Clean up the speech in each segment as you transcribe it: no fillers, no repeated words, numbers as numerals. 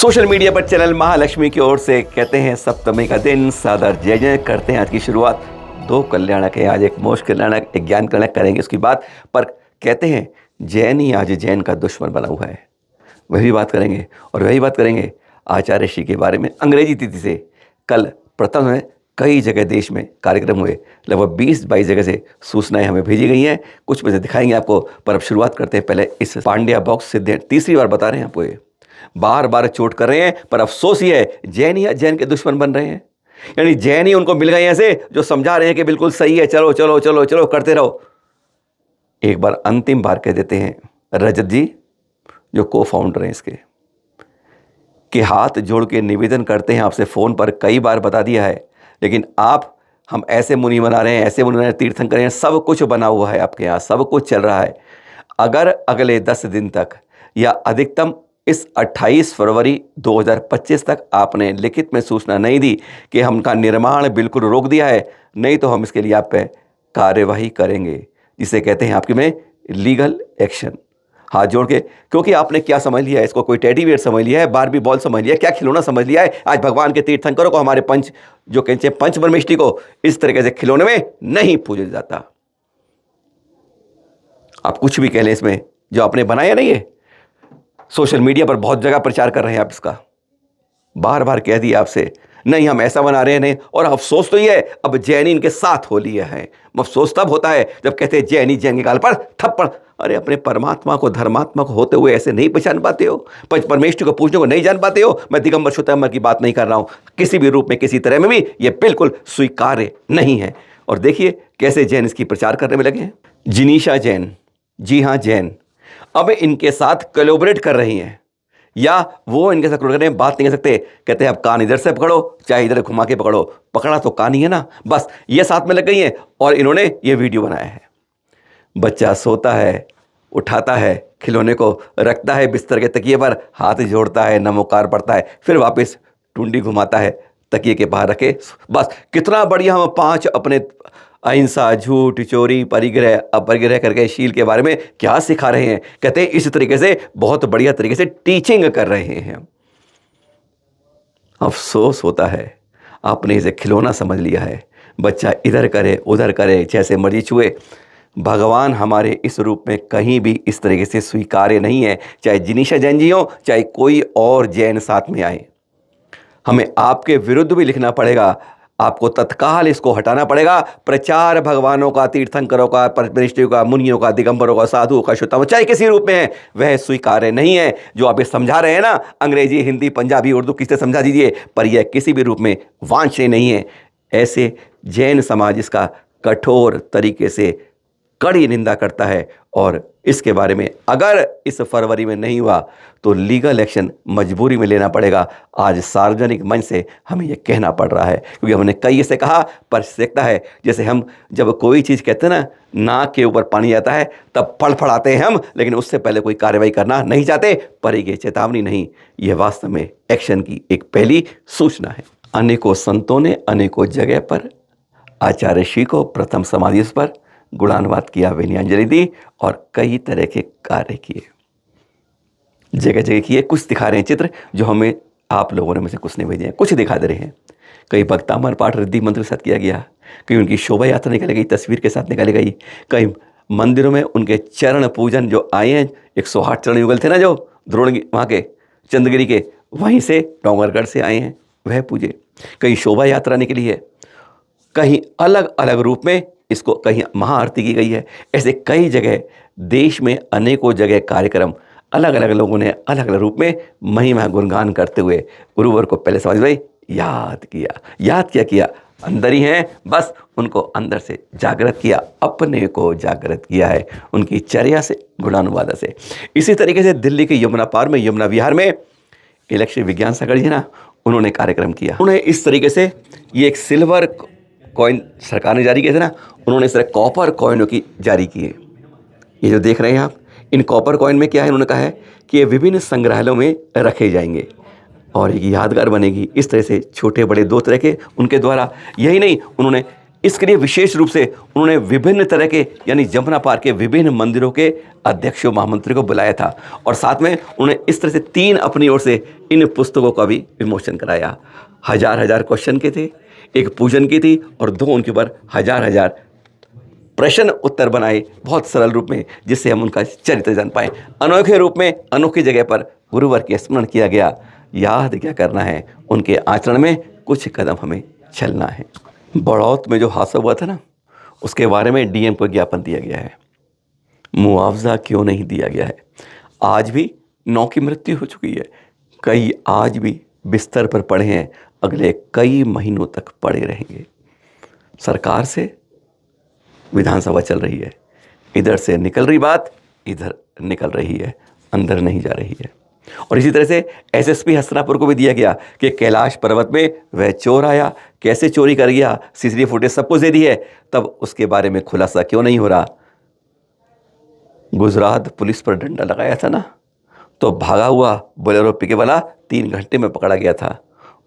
Social media पर channel Mahalakshmi की ओर से कहते हैं सप्तमी का दिन सादर जय जय करते हैं। आज की शुरुआत दो कल्याणक है, आज एक मोक्ष कल्याणक एक ज्ञान कल्याणक करेंगे उसकी बात। पर कहते हैं जैन ही आज जैन का दुश्मन बना हुआ है, वही बात करेंगे। और वही बात करेंगे आचार्य श्री के बारे में। अंग्रेजी तिथि से कल प्रथम है, कई जगह देश में कार्यक्रम हुए, लगभग 20-22 जगह से सूचनाएं हमें भेजी गई हैं, कुछ में से दिखाएंगे आपको। पर अब शुरुआत करते हैं पहले इस पांड्या बॉक्स से। तीसरी बार बता रहे हैं आपको, ये बार बार चोट कर रहे हैं, पर अफसोस ही है जैन ही जैन के दुश्मन बन रहे हैं। यानी जैन ही उनको मिल गए ऐसे जो समझा रहे हैं कि बिल्कुल सही है, चलो चलो चलो चलो करते रहो। एक बार अंतिम बार कह देते हैं रजत जी जो को फाउंडर हैं इसके, कि हाथ जोड़ के निवेदन करते हैं आपसे, फ़ोन पर कई बार बता दिया है, लेकिन आप हम ऐसे मुनि बना रहे हैं, ऐसे मुनि बना रहे हैं, तीर्थंकर हैं, सब कुछ बना हुआ है आपके यहाँ, सब कुछ चल रहा है। अगर अगले 10 दिन तक या अधिकतम इस 28 फरवरी 2025 तक आपने लिखित में सूचना नहीं दी कि हमका निर्माण बिल्कुल रोक दिया है, नहीं तो हम इसके लिए आप पे कार्यवाही करेंगे, जिसे कहते हैं आपके में लीगल एक्शन। हाथ जोड़ के, क्योंकि आपने क्या समझ लिया है इसको, कोई टेडी बियर समझ लिया है, बारबी बॉल समझ लिया है, क्या खिलौना समझ लिया है। आज भगवान के तीर्थंकरों को, हमारे पंच जो कहते हैं पंच परमेष्टि को, इस तरीके से खिलौने में नहीं पूजा जाता। आप कुछ भी कह लें इसमें, जो आपने बनाया नहीं है, सोशल मीडिया पर बहुत जगह प्रचार कर रहे हैं आप इसका, बार बार कह दिया आपसे नहीं हम ऐसा बना रहे हैं नहीं। और अफसोस तो ये है अब जैन इनके साथ हो लिया है। अफसोस तब होता है जब कहते हैं जैन के गाल पर थप्पड़। अरे अपने परमात्मा को धर्मात्मा को होते हुए ऐसे नहीं पहचान पाते हो, पंच परमेष्टि को पूछने को नहीं जान पाते हो। मैं दिगंबर शुतंबर की बात नहीं कर रहा हूं, किसी भी रूप में किसी तरह में भी ये बिल्कुल स्वीकार्य नहीं है। और देखिए कैसे जैन इसकी प्रचार करने में लगे हैं। जिनीशा जैन, जी हाँ जैन, अब इनके साथ कोलैबोरेट कर रही हैं, या वो इनके साथ कोलैबोरेट कर रहे हैं, बात नहीं कर सकते। कहते हैं अब कान इधर से पकड़ो चाहे इधर घुमा के पकड़ो, पकड़ा तो कान ही है ना, बस ये साथ में लग गई हैं। और इन्होंने ये वीडियो बनाया है। बच्चा सोता है, उठाता है, खिलौने को रखता है बिस्तर के तकिए पर, हाथ जोड़ता है, नमोकार पढ़ता है, फिर वापस टुंडी घुमाता है, तकिए के बाहर रखे। बस कितना बढ़िया हम 5 अपने अहिंसा, झूठ, चोरी, परिग्रह, अपरिग्रह करके शील के बारे में क्या सिखा रहे हैं। कहते हैं इस तरीके से बहुत बढ़िया तरीके से टीचिंग कर रहे हैं। अफसोस होता है आपने इसे खिलौना समझ लिया है। बच्चा इधर करे उधर करे, जैसे मर्जी छुए। भगवान हमारे इस रूप में कहीं भी इस तरीके से स्वीकार्य नहीं है, चाहे जिनीशा जैन जी हो चाहे कोई और जैन साथ में आए। हमें आपके विरुद्ध भी लिखना पड़ेगा, आपको तत्काल इसको हटाना पड़ेगा। प्रचार भगवानों का, तीर्थंकरों का, परमेष्टियों का, मुनियों का, दिगंबरों का, साधुओं का, शुद्धों चाहे किसी रूप में है, वह स्वीकार्य नहीं है। जो आप ये समझा रहे हैं ना, अंग्रेजी, हिंदी, पंजाबी, उर्दू किससे समझा दीजिए, पर यह किसी भी रूप में वांछनीय नहीं है। ऐसे जैन समाज इसका कठोर तरीके से कड़ी निंदा करता है। और इसके बारे में अगर इस फरवरी में नहीं हुआ तो लीगल एक्शन मजबूरी में लेना पड़ेगा। आज सार्वजनिक मंच से हमें यह कहना पड़ रहा है, क्योंकि हमने कई से कहा, पर सीखता है जैसे हम जब कोई चीज़ कहते हैं ना, नाक के ऊपर पानी आता है तब फड़फड़ाते हैं हम, लेकिन उससे पहले कोई कार्रवाई करना नहीं चाहते। पर ये चेतावनी नहीं, यह वास्तव में एक्शन की एक पहली सूचना है। अनेकों संतों ने अनेकों जगह पर आचार्य श्री को, प्रथम समाधि पर गुणानुवाद किया, विनयांजलि दी और कई तरह के कार्य किए, जगह जगह किए। कुछ दिखा रहे हैं चित्र जो हमें आप लोगों ने मुझे कुछ नहीं भेजे हैं, कुछ दिखा दे रहे हैं। कई भक्तामर पाठ रिद्धि मंत्र के साथ किया गया, कहीं उनकी शोभा यात्रा निकाली गई, तस्वीर के साथ निकाली गई। कई मंदिरों में उनके चरण पूजन जो आए हैं, 108 चरण युगल थे ना जो द्रोण वहाँ के चंद्रगिरी के, वहीं से डोंगरगढ़ से आए हैं, वह पूजे। कहीं शोभा यात्रा निकली है, कहीं अलग अलग रूप में इसको, कहीं महाआरती की गई है। ऐसे कई जगह देश में अनेकों जगह कार्यक्रम अलग अलग लोगों ने अलग अलग रूप में महिमा गुणगान करते हुए गुरुवर को पहले समझ भाई याद किया। याद क्या किया, अंदर ही हैं, बस उनको अंदर से जागृत किया, अपने को जागृत किया है उनकी चर्या से, गुणानुवादा से। इसी तरीके से दिल्ली के यमुना पार में, यमुना विहार में इलेक्ट्रिक विज्ञान सागर जी ना, उन्होंने कार्यक्रम किया। उन्होंने इस तरीके से ये एक सिल्वर कॉइन सरकार ने जारी किए थे ना, उन्होंने इस तरह कॉपर कॉइनों की जारी किए। ये जो देख रहे हैं आप, इन कॉपर कॉइन में क्या है, उन्होंने कहा है कि ये विभिन्न संग्रहालयों में रखे जाएंगे और एक यादगार बनेगी। इस तरह से छोटे बड़े 2 तरह के उनके द्वारा। यही नहीं, उन्होंने इसके लिए विशेष रूप से उन्होंने विभिन्न तरह के यानी जमुना पार के विभिन्न मंदिरों के अध्यक्षों महामंत्री को बुलाया था और साथ में उन्होंने इस तरह से 3 अपनी ओर से इन पुस्तकों का भी विमोचन कराया। हजार क्वेश्चन के थे, एक पूजन की थी और 2 उनके ऊपर हजार प्रश्न उत्तर बनाए बहुत सरल रूप में, जिससे हम उनका चरित्र जान पाए। अनोखे रूप में अनोखी जगह पर गुरुवर के स्मरण किया गया। याद क्या करना है, उनके आचरण में कुछ कदम हमें चलना है। बड़ौत में जो हादसा हुआ था ना, उसके बारे में डीएम को ज्ञापन दिया गया है। मुआवजा क्यों नहीं दिया गया है? आज भी 9 की मृत्यु हो चुकी है, कई आज भी बिस्तर पर पड़े हैं, अगले कई महीनों तक पड़े रहेंगे। सरकार से विधानसभा चल रही है, इधर से निकल रही बात, इधर निकल रही है, अंदर नहीं जा रही है। और इसी तरह से एसएसपी हस्तिनापुर को भी दिया गया कि कैलाश पर्वत में वह चोर आया, कैसे चोरी कर गया, सीसीटीवी फुटेज सब कुछ दे दी है, तब उसके बारे में खुलासा क्यों नहीं हो रहा? गुजरात पुलिस पर डंडा लगाया था ना, तो भागा हुआ बोलेरो पिकअप वाला 3 घंटे में पकड़ा गया था,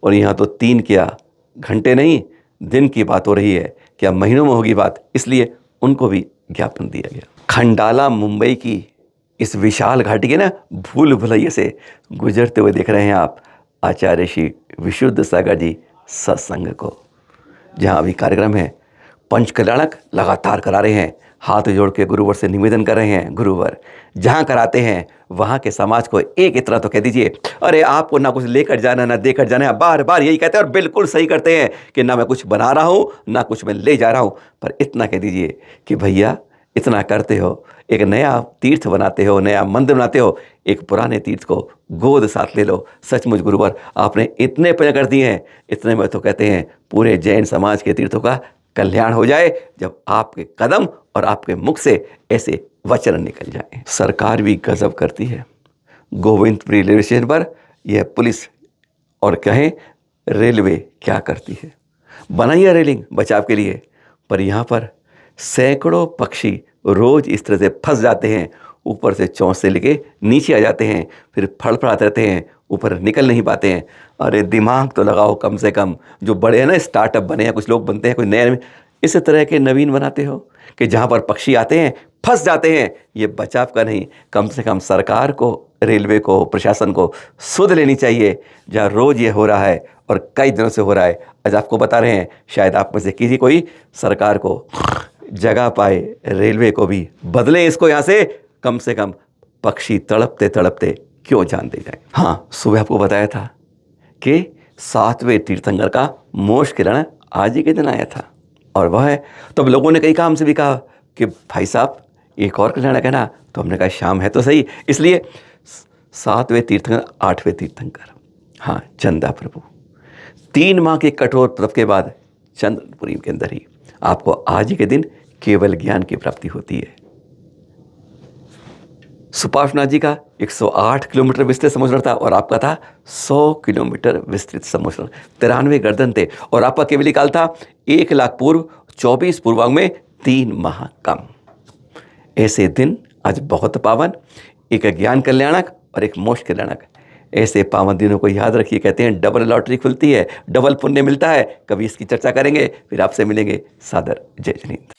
और यहाँ तो 3 क्या घंटे नहीं, दिन की बात हो रही है, क्या महीनों में होगी बात। इसलिए उनको भी ज्ञापन दिया गया। खंडाला मुंबई की इस विशाल घाटी के ना भूल भुलैया से गुजरते हुए देख रहे हैं आप आचार्य श्री विशुद्ध सागर जी सत्संग को, जहाँ अभी कार्यक्रम है। पंच कल्याणक लगातार करा रहे हैं, हाथ जोड़ के गुरुवर से निवेदन कर रहे हैं, गुरुवर जहाँ कराते हैं वहाँ के समाज को एक इतना तो कह दीजिए, अरे आपको ना कुछ लेकर जाना ना देकर जाना है। बार बार यही कहते हैं और बिल्कुल सही करते हैं कि ना मैं कुछ बना रहा हूँ ना कुछ मैं ले जा रहा हूँ, पर इतना कह दीजिए कि भैया इतना करते हो, एक नया तीर्थ बनाते हो, नया मंदिर बनाते हो, एक पुराने तीर्थ को गोद साथ ले लो। सचमुच गुरुवर आपने इतने पुण्य कर दिए हैं, इतने में तो कहते हैं पूरे जैन समाज के तीर्थों का कल्याण हो जाए, जब आपके कदम और आपके मुख से ऐसे वचन निकल जाए। सरकार भी गजब करती है। गोविंदपुरी रेलवे स्टेशन पर यह पुलिस और कहें रेलवे क्या करती है, बनाई है रेलिंग बचाव के लिए, पर यहाँ पर सैकड़ों पक्षी रोज इस तरह से फंस जाते हैं, ऊपर से चोंच से लेके नीचे आ जाते हैं, फिर फड़फड़ाते रहते हैं, ऊपर निकल नहीं पाते हैं। अरे दिमाग तो लगाओ कम से कम। जो बड़े हैं ना, स्टार्टअप बने हैं, कुछ लोग बनते हैं, कुछ नए इस तरह के नवीन बनाते हो कि जहाँ पर पक्षी आते हैं फंस जाते हैं। ये बचाव का नहीं, कम से कम सरकार को, रेलवे को, प्रशासन को सुध लेनी चाहिए। जहाँ रोज़ ये हो रहा है और कई दिनों से हो रहा है, आज आपको बता रहे हैं, शायद आप में से किसी कोई सरकार को जगह पाए, रेलवे को भी बदले इसको यहाँ से कम पक्षी तड़पते तड़पते क्यों जान दे जाए। हाँ, सुबह आपको बताया था कि 7वें तीर्थंकर का मोक्ष किरण आज ही के दिन आया था, और वह है, तब लोगों ने कई काम से भी कहा कि भाई साहब एक और कल्याणक है ना, तो हमने कहा शाम है तो सही। इसलिए 7वें तीर्थंकर, 8वें तीर्थंकर, हाँ चंदा प्रभु, 3 माह के कठोर तप के बाद चंद्रपुरी के अंदर ही आपको आज ही के दिन केवल ज्ञान की प्राप्ति होती है। सुपार्श्वनाथ जी का 108 किलोमीटर विस्तृत समुद्र था और आपका था 100 किलोमीटर विस्तृत समुद्र, 93 गर्दन थे, और आपका केवली काल था 1 लाख पूर्व, 24 पूर्वांग में 3 माह कम। ऐसे दिन आज बहुत पावन, एक ज्ञान कल्याणक और एक मोक्ष कल्याणक। ऐसे पावन दिनों को याद रखिए, कहते हैं डबल लॉटरी खुलती है, डबल पुण्य मिलता है। कभी इसकी चर्चा करेंगे, फिर आपसे मिलेंगे। सादर जय जनींद्र।